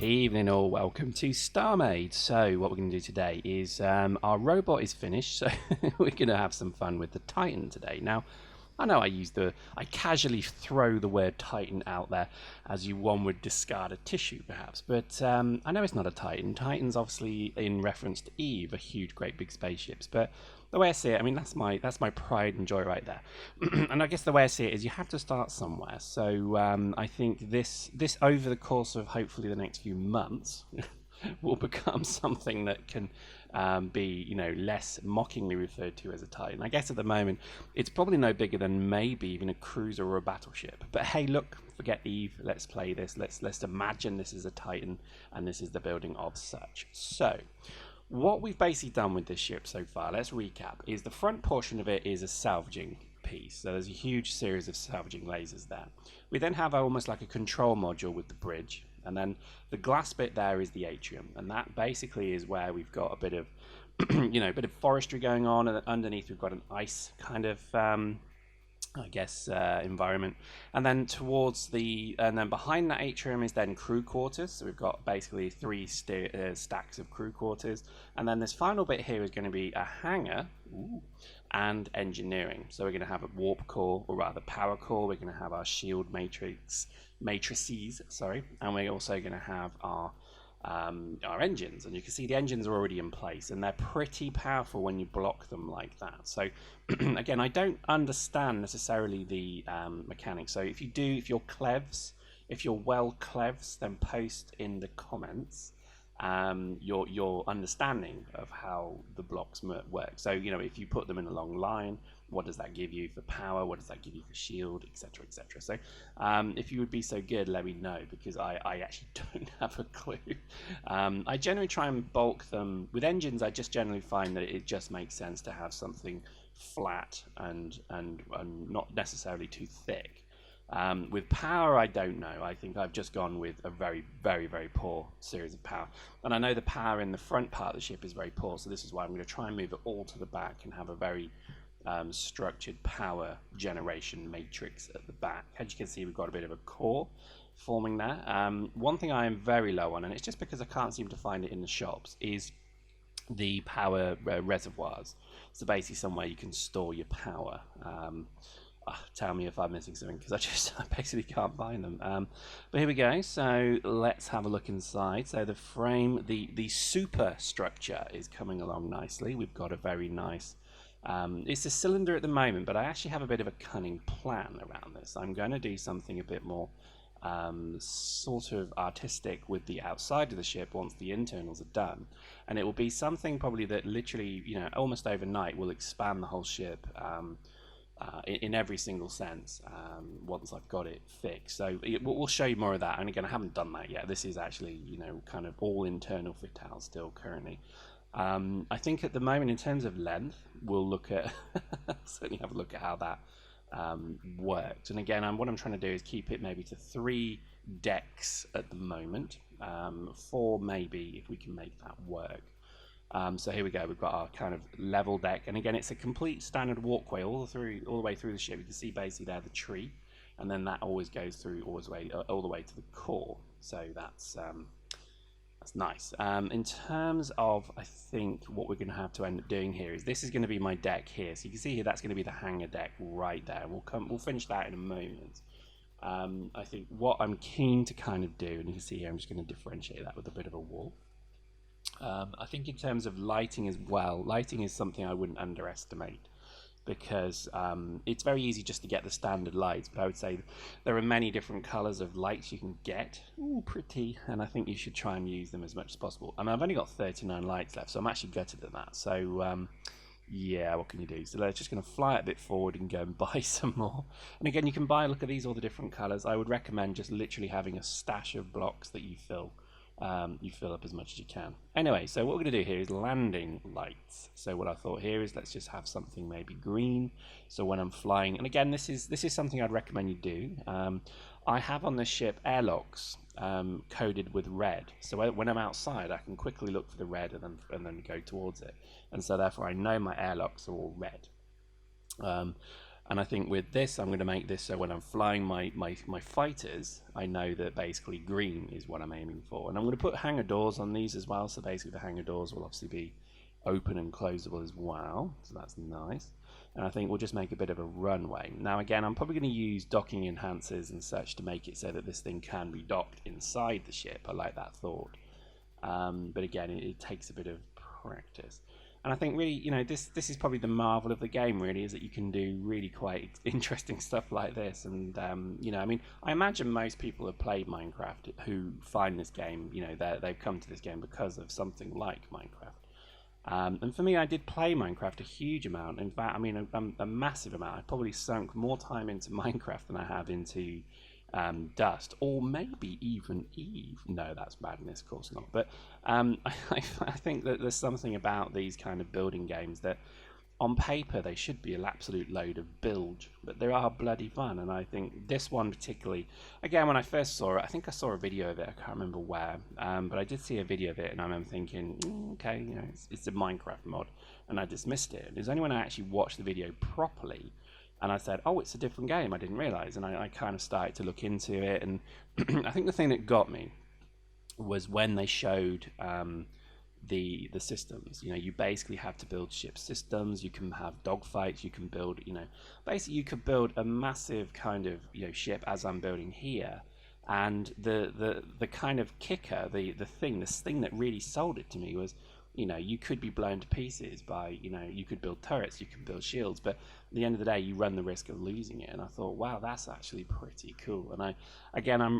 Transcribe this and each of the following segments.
Evening all, welcome to StarMade. So what we're going to do today is our robot is finished, so we're going to have some fun with the Titan today. Now, I know I casually throw the word Titan out there as one would discard a tissue perhaps, but I know it's not a Titan. Titan's obviously in reference to Eve, a huge, great big spaceships, but the way I see it, I mean, that's my pride and joy right there. And I guess the way I see it is you have to start somewhere. So I think this over the course of hopefully the next few months will become something that can be, less mockingly referred to as a Titan. I guess at the moment it's probably no bigger than maybe even a cruiser or a battleship. But hey, look, forget Eve. Let's play this. Let's imagine this is a Titan and this is the building of such. So what we've basically done with this ship so far, let's recap, is the front portion of it is a salvaging piece. So there's a huge series of salvaging lasers there. We then have almost like a control module with the bridge, and then the glass bit there is the atrium, and that basically is where we've got a bit of a bit of forestry going on, and underneath we've got an ice kind of environment, and then behind that atrium is then crew quarters. So we've got basically three stacks of crew quarters, and then this final bit here is going to be a hangar and engineering. So we're going to have a warp core, or rather power core. We're going to have our shield matrices, and we're also going to have our engines, and you can see the engines are already in place, and they're pretty powerful when you block them like that. So again, I don't understand necessarily the mechanics. So if you're well clevs, then post in the comments your understanding of how the blocks work. So if you put them in a long line, what does that give you for power? What does that give you for shield, etc., etc.? So if you would be so good, let me know, because I actually don't have a clue. I generally try and bulk them. With engines, I just generally find that it just makes sense to have something flat and not necessarily too thick. With power, I don't know. I think I've just gone with a very, very, very poor series of power. And I know the power in the front part of the ship is very poor, so this is why I'm going to try and move it all to the back and have a very structured power generation matrix at the back. As you can see, we've got a bit of a core forming there. One thing I am very low on, and it's just because I can't seem to find it in the shops, is the power reservoirs. So basically somewhere you can store your power. Tell me if I'm missing something, because I basically can't find them. But here we go. So let's have a look inside. So the frame, the super structure is coming along nicely. We've got a very nice it's a cylinder at the moment, but I actually have a bit of a cunning plan around this. I'm going to do something a bit more sort of artistic with the outside of the ship once the internals are done, and it will be something probably that literally, almost overnight will expand the whole ship in every single sense once I've got it fixed. So we'll show you more of that, and again, I haven't done that yet. This is actually kind of all internal fit out still currently. I think at the moment, in terms of length, we'll look at certainly have a look at how that worked. And again, what I'm trying to do is keep it maybe to 3 decks at the moment, 4 maybe if we can make that work. So here we go. We've got our kind of level deck, and again, it's a complete standard walkway all the way through the ship. You can see basically there the tree, and then that always goes through all the way to the core. So that's nice. In terms of, I think what we're going to have to end up doing here is this is going to be my deck here. So you can see here that's going to be the hangar deck right there. We'll finish that in a moment. I think what I'm keen to kind of do, and you can see here I'm just going to differentiate that with a bit of a wall. I think in terms of lighting as well, lighting is something I wouldn't underestimate, because it's very easy just to get the standard lights, but I would say there are many different colors of lights you can get. Ooh, pretty. And I think you should try and use them as much as possible. I mean, I've only got 39 lights left, so I'm actually gutted at that. So yeah, what can you do? So they're just going to fly it a bit forward and go and buy some more. And again, you can buy, look at these, all the different colors. I would recommend just literally having a stash of blocks that you fill up as much as you can. Anyway, so what we're going to do here is landing lights. So what I thought here is, let's just have something maybe green, so when I'm flying, and again, this is something I'd recommend you do. I have on this ship airlocks coded with red, so when I'm outside I can quickly look for the red and then go towards it, and so therefore I know my airlocks are all red. And I think with this, I'm going to make this so when I'm flying my fighters, I know that basically green is what I'm aiming for. And I'm going to put hangar doors on these as well. So basically the hangar doors will obviously be open and closable as well. So that's nice. And I think we'll just make a bit of a runway. Now again, I'm probably going to use docking enhancers and such to make it so that this thing can be docked inside the ship. I like that thought. But again, it takes a bit of practice. And I think really, you know, this is probably the marvel of the game, really, is that you can do really quite interesting stuff like this. And, you know, I mean, I imagine most people have played Minecraft who find this game, you know, they've come to this game because of something like Minecraft. And for me, I did play Minecraft a huge amount. In fact, I mean, a massive amount. I probably sunk more time into Minecraft than I have into Dust, or maybe even Eve. No, that's madness, of course not. But I think that there's something about these kind of building games that on paper they should be an absolute load of bilge, but they are bloody fun. And I think this one particularly, again, when I first saw it, I think I saw a video of it, I can't remember where, but I did see a video of it, and I remember thinking, okay, you know, it's a Minecraft mod, and I dismissed it. It was only when I actually watched the video properly and I said, oh, it's a different game, I didn't realize. And I kind of started to look into it, and I think the thing that got me was when they showed the systems. You know, you basically have to build ship systems, you can have dogfights, you can build, you know, basically you could build a massive kind of, you know, ship as I'm building here. And the kind of kicker, this thing that really sold it to me was, you know, you could be blown to pieces by, you know, you could build turrets, you can build shields, but at the end of the day, you run the risk of losing it. And I thought, wow, that's actually pretty cool. And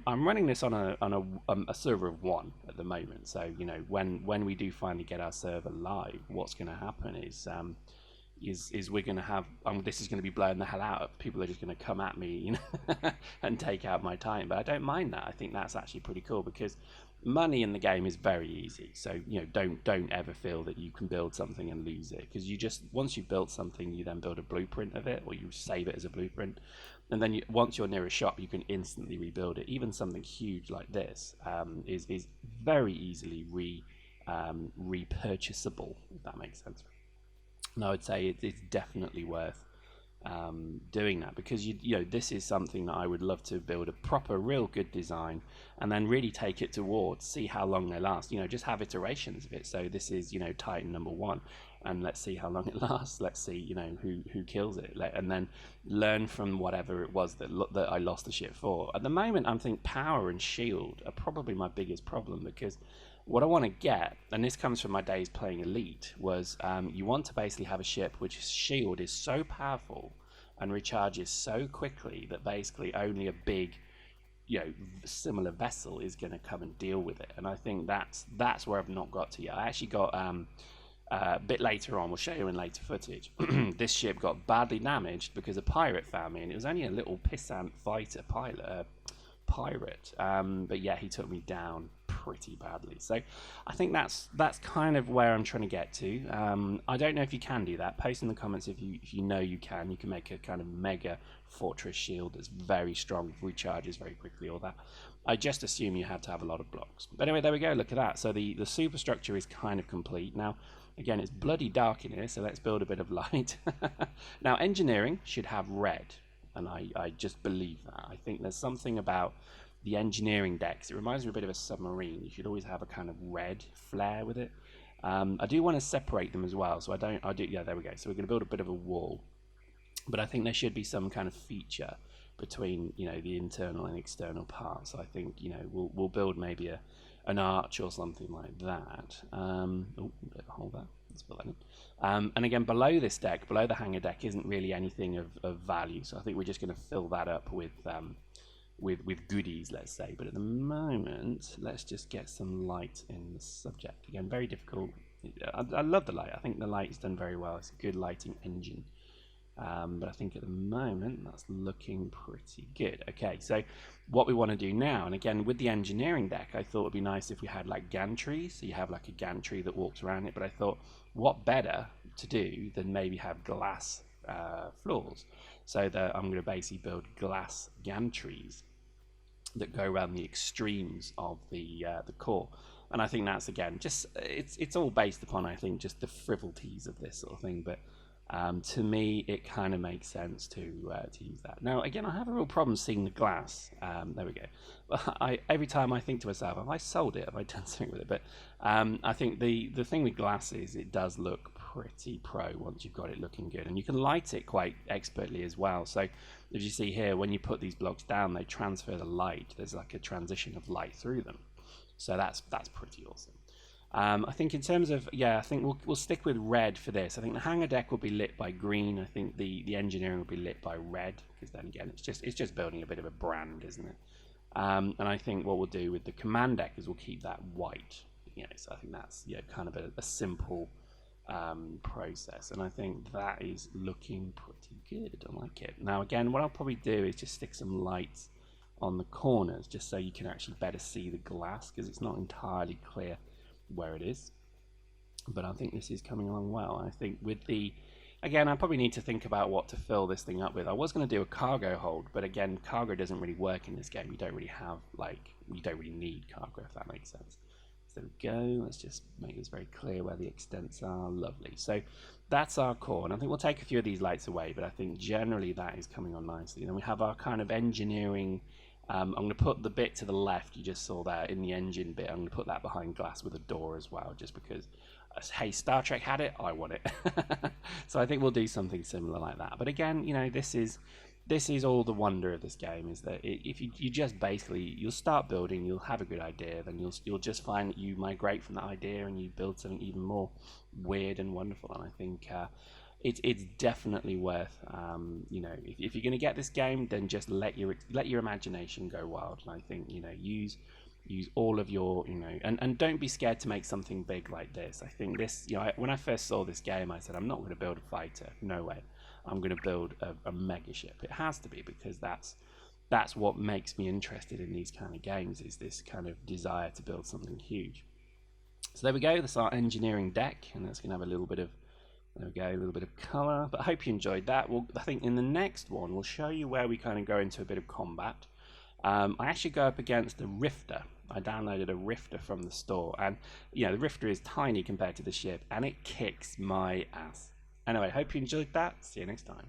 I'm running this on a server of 1 at the moment. So, you know, when we do finally get our server live, what's going to happen is we're going to have this is going to be blowing the hell out of people. Are just going to come at me, you know, and take out my time. But I don't mind that. I think that's actually pretty cool, because money in the game is very easy. So, you know, don't ever feel that you can build something and lose it, because you just, once you've built something, you then build a blueprint of it, or you save it as a blueprint, and then once you're near a shop, you can instantly rebuild it. Even something huge like this is very easily repurchasable, if that makes sense. And I would say it's definitely worth doing that, because you know, this is something that I would love to build a proper, real good design, and then really take it towards, see how long they last. You know, just have iterations of it. So this is, you know, Titan number 1, and let's see how long it lasts. Let's see, you know, who kills it, and then learn from whatever it was that I lost the ship for. At the moment, I think power and shield are probably my biggest problem, because what I want to get, and this comes from my days playing Elite, was you want to basically have a ship which shield is so powerful and recharges so quickly that basically only a big, you know, similar vessel is going to come and deal with it. And I think that's where I've not got to yet. I actually got a bit later on, we'll show you in later footage, this ship got badly damaged because a pirate found me, and it was only a little pissant fighter pirate, but yeah, he took me down pretty badly. So I think that's kind of where I'm trying to get to. I don't know if you can do that. Post in the comments if you know you can make a kind of mega fortress shield that's very strong, recharges very quickly, all that. I just assume you had to have a lot of blocks. But anyway, there we go, look at that. So the superstructure is kind of complete. Now again, it's bloody dark in here, so let's build a bit of light. Now engineering should have red, and I just believe that. I think there's something about the engineering decks, it reminds me a bit of a submarine. You should always have a kind of red flare with it. I do want to separate them as well, so yeah, there we go. So we're going to build a bit of a wall, but I think there should be some kind of feature between, you know, the internal and external parts. So I think, you know, we'll build maybe an arch or something like that. Hold that. Let's put that in. And again, below this deck, below the hangar deck, isn't really anything of value. So I think we're just going to fill that up with goodies, let's say. But at the moment, let's just get some light in the subject. Again, very difficult. I love the light. I think the light's done very well. It's a good lighting engine. But I think at the moment that's looking pretty good. Okay, so what we want to do now, and again with the engineering deck, I thought it'd be nice if we had like gantries, so you have like a gantry that walks around it. But I thought, what better to do than maybe have glass floors? So that I'm going to basically build glass gantries that go around the extremes of the core. And I think that's, again, just it's all based upon, I think, just the frivolities of this sort of thing. But To me, it kind of makes sense to use that. Now, again, I have a real problem seeing the glass. There we go. Every time I think to myself, have I sold it? Have I done something with it? But I think the thing with glass is it does look pretty pro once you've got it looking good, and you can light it quite expertly as well. So as you see here, when you put these blocks down, they transfer the light. There's like a transition of light through them. So that's pretty awesome. I think in terms of, I think we'll stick with red for this. I think the hangar deck will be lit by green. I think the engineering will be lit by red, because then again, it's just building a bit of a brand, isn't it? And I think what we'll do with the command deck is we'll keep that white. So I think that's kind of a simple process, and I think that is looking pretty good. I like it. Now again, what I'll probably do is just stick some lights on the corners, just so you can actually better see the glass, because it's not entirely clear where it is. But I think this is coming along well. I think with again, I probably need to think about what to fill this thing up with. I was going to do a cargo hold, but again, cargo doesn't really work in this game. You don't really have, you don't really need cargo, if that makes sense. So there we go. Let's just make this very clear where the extents are. Lovely. So that's our core, and I think we'll take a few of these lights away, but I think generally that is coming on nicely. And then we have our kind of engineering. I'm going to put the bit to the left, you just saw that in the engine bit. I'm going to put that behind glass with a door as well, just because, hey, Star Trek had it, I want it. So I think we'll do something similar like that. But again, this is all the wonder of this game, is that if you just basically, you'll start building, you'll have a good idea, then you'll just find that you migrate from that idea and you build something even more weird and wonderful. And I think it's definitely worth, if you're going to get this game, then just let your imagination go wild. And I think use all of your and don't be scared to make something big like this. I think this, when I first saw this game, I said, I'm not going to build a fighter, no way. I'm going to build a mega ship. It has to be, because that's what makes me interested in these kind of games, is this kind of desire to build something huge. So there we go. That's our engineering deck, and that's going to have a little bit of color. But I hope you enjoyed that. I think in the next one, we'll show you where we kind of go into a bit of combat. I actually go up against a Rifter. I downloaded a Rifter from the store, and the Rifter is tiny compared to the ship, and it kicks my ass. Anyway, hope you enjoyed that. See you next time.